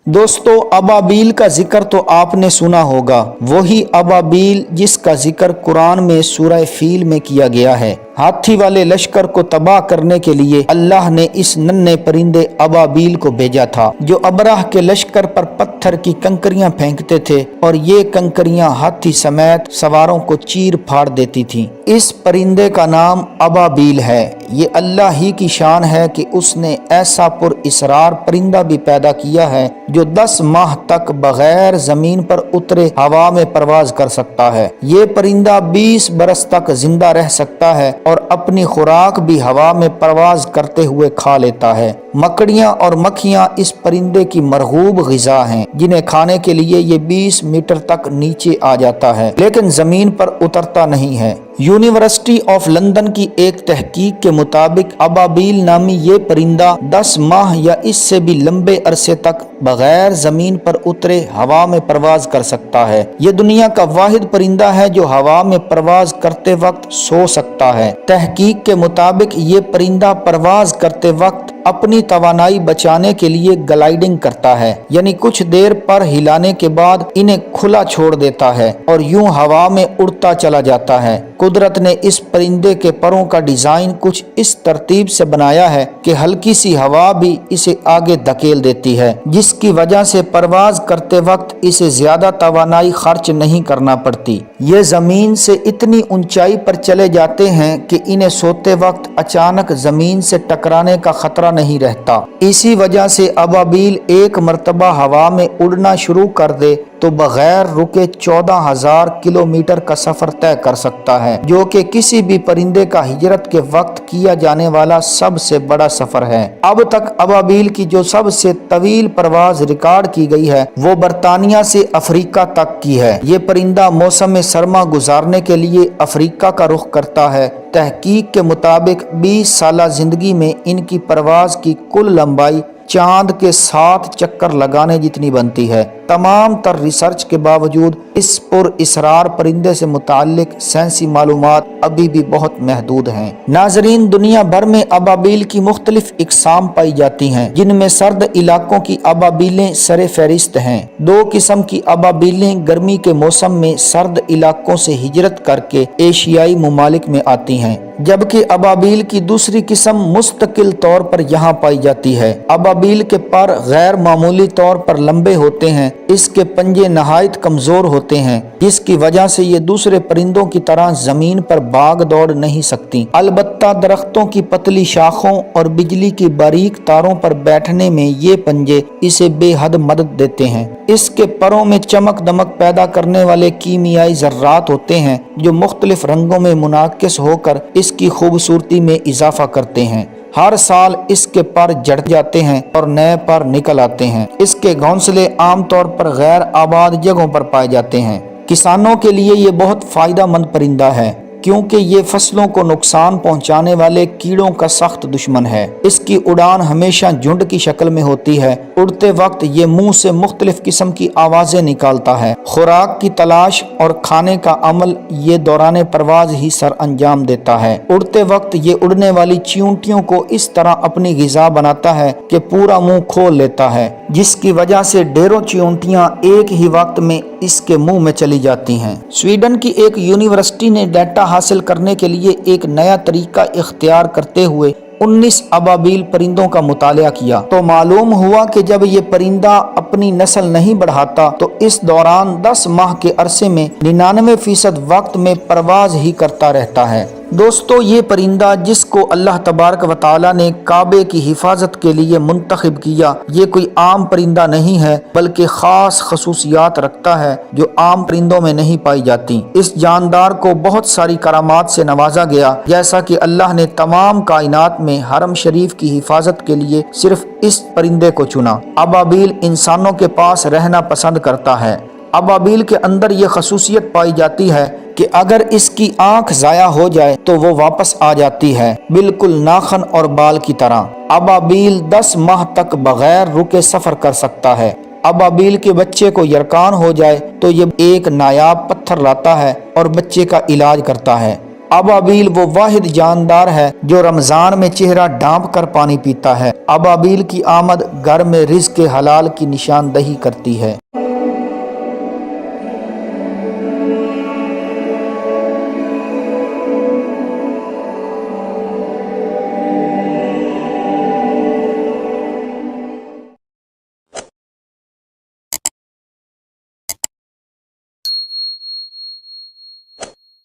दोस्तों, अबाबील का जिक्र तो आपने सुना होगा, वही अबाबील जिसका जिक्र कुरान में सूरह फील में किया गया है। हाथी वाले लश्कर को तबाह करने के लिए अल्लाह ने इस नन्हे परिंदे अबाबील को भेजा था, जो अबराह के लश्कर पर पत्थर की कंकरियां फेंकते थे और ये कंकरियां हाथी समेत सवारों को चीर फाड़ देती थीं। इस परिंदे का नाम अबाबील है। ये अल्लाह ही की शान है कि उसने ऐसा पुरइसरार परिंदा भी पैदा किया है जो 10 माह तक बगैर जमीन पर उतरे हवा में परवाज कर सकता है। ये परिंदा 20 बरस तक जिंदा रह सकता है और अपनी खुराक भी हवा में परवाज करते हुए खा लेता है। मकड़ियाँ और मक्खियाँ इस परिंदे की मरगूब ग़िज़ा हैं, जिन्हें खाने के लिए ये 20 मीटर तक नीचे आ जाता है, लेकिन जमीन पर उतरता नहीं है। यूनिवर्सिटी ऑफ लंदन की एक तहकीक के मुताबिक अबाबील नामी ये परिंदा 10 माह या इससे भी लंबे अरसे तक बगैर जमीन पर उतरे हवा में परवाज कर सकता है। ये दुनिया का वाहिद परिंदा है जो हवा में परवाज करते वक्त सो सकता है। तहकीक के मुताबिक ये परिंदा परवाज करते वक्त अपनी तवानाई बचाने के लिए ग्लाइडिंग करता है, यानी कुछ देर पर हिलाने के बाद इन्हें खुला छोड़ देता है और यूं हवा में उड़ता चला जाता है। कुदरत ने इस परिंदे के परों का डिजाइन कुछ इस तरतीब से बनाया है कि हल्की सी हवा भी इसे आगे धकेल देती है, जिसकी वजह से परवाज करते वक्त इसे ज्यादा तवानाई खर्च नहीं करना पड़ती। ये जमीन से इतनी ऊंचाई पर चले जाते हैं कि इन्हें सोते वक्त अचानक जमीन से टकराने का खतरा नहीं रहता। इसी वजह से अबाबील एक मर्तबा हवा में उड़ना शुरू कर दे तो बगैर रुके 14,000 किलोमीटर का सफर तय कर सकता है, जो कि किसी भी परिंदे का हिजरत के वक्त किया जाने वाला सबसे बड़ा सफर है। अब तक अबाबील की जो सबसे तवील परवाज रिकॉर्ड की गई है वो बरतानिया से अफ्रीका तक की है। ये परिंदा मौसम सरमा गुजारने के लिए अफ्रीका का रुख करता है। तहकीक के मुताबिक 20 साल जिंदगी में इनकी परवाज की कुल लंबाई चांद के 7 चक्कर लगाने जितनी बनती है। तमाम तर रिसर्च के बावजूद इस पुरइसरार परिंदे से मुताल्लिक साइंसी मालूमात अभी भी बहुत महदूद हैं। नाजरीन, दुनिया भर में अबाबील की मुख्तलिफ इकसाम पाई जाती हैं, जिनमें सर्द इलाकों की अबाबीलें सरे फहरिस्त हैं। 2 किस्म की अबाबीलें गर्मी के मौसम में सर्द इलाकों से हिजरत करके एशियाई ममालिक में आती हैं, जबकि अबाबील की दूसरी किस्म मुस्तकिल तौर पर यहाँ पाई जाती है। अबाबील के पर गैर मामूली तौर पर लंबे होते हैं, इसके पंजे नहायत कमजोर होते हैं, जिसकी वजह से ये दूसरे परिंदों की तरह जमीन पर भाग दौड़ नहीं सकती। अलबत्ता दरख्तों की पतली शाखों और बिजली की बारीक तारों पर बैठने में ये पंजे इसे बेहद मदद देते हैं। इसके परों में चमक दमक पैदा करने वाले कीमियाई जर्रात होते हैं, जो मुख्तलिफ रंगों में मुनाकिस होकर इसकी खूबसूरती में इजाफा करते हैं। हर साल इसके पर जड़ जाते हैं और नए पर निकल आते हैं। इसके घोंसले आमतौर पर गैर आबाद जगहों पर पाए जाते हैं। किसानों के लिए ये बहुत फायदेमंद परिंदा है, क्योंकि ये फसलों को नुकसान पहुंचाने वाले कीड़ों का सख्त दुश्मन है। इसकी उड़ान हमेशा झुंड की शक्ल में होती है। उड़ते वक्त ये मुंह से मुख्तलिफ किस्म की आवाजें निकालता है। खुराक की तलाश और खाने का अमल ये दौरान परवाज ही सर अंजाम देता है। उड़ते वक्त ये उड़ने वाली चींटियों को इस तरह अपनी ग़िज़ा बनाता है कि पूरा मुंह खोल लेता है, जिसकी वजह से ढेरों चींटियां एक ही वक्त में इसके मुंह में चली जाती हैं। स्वीडन की एक यूनिवर्सिटी ने डाटा हासिल करने के लिए एक नया तरीका इख्तियार करते हुए 19 अबाबील परिंदों का मुतालिया किया, तो मालूम हुआ कि जब ये परिंदा अपनी नस्ल नहीं बढ़ाता तो इस दौरान 10 माह के अरसे में 99% वक्त में परवाज ही करता रहता है। दोस्तों, ये परिंदा जिसको अल्लाह तबारक व तआला ने काबे की हिफाजत के लिए मुंतखब किया, ये कोई आम परिंदा नहीं है, बल्कि खास खसूसियात रखता है जो आम परिंदों में नहीं पाई जाती। इस जानदार को बहुत सारी करामात से नवाजा गया, जैसा कि अल्लाह ने तमाम कायनात में हरम शरीफ की हिफाजत के लिए सिर्फ इस परिंदे को चुना। अबाबील इंसानों के पास रहना पसंद करता है। अबाबील के अंदर ये खसूसियत पाई जाती है कि अगर इसकी आंख ज़ाया हो जाए तो वो वापस आ जाती है, बिल्कुल नाखन और बाल की तरह। अबाबील 10 माह तक बगैर रुके सफ़र कर सकता है। अबाबील के बच्चे को यरकान हो जाए तो ये एक नायाब पत्थर लाता है और बच्चे का इलाज करता है। ابابیل وہ واحد جاندار ہے جو رمضان میں چہرہ ڈھانپ کر پانی پیتا ہے۔ ابابیل کی آمد گھر میں رزق حلال کی نشاندہی کرتی ہے۔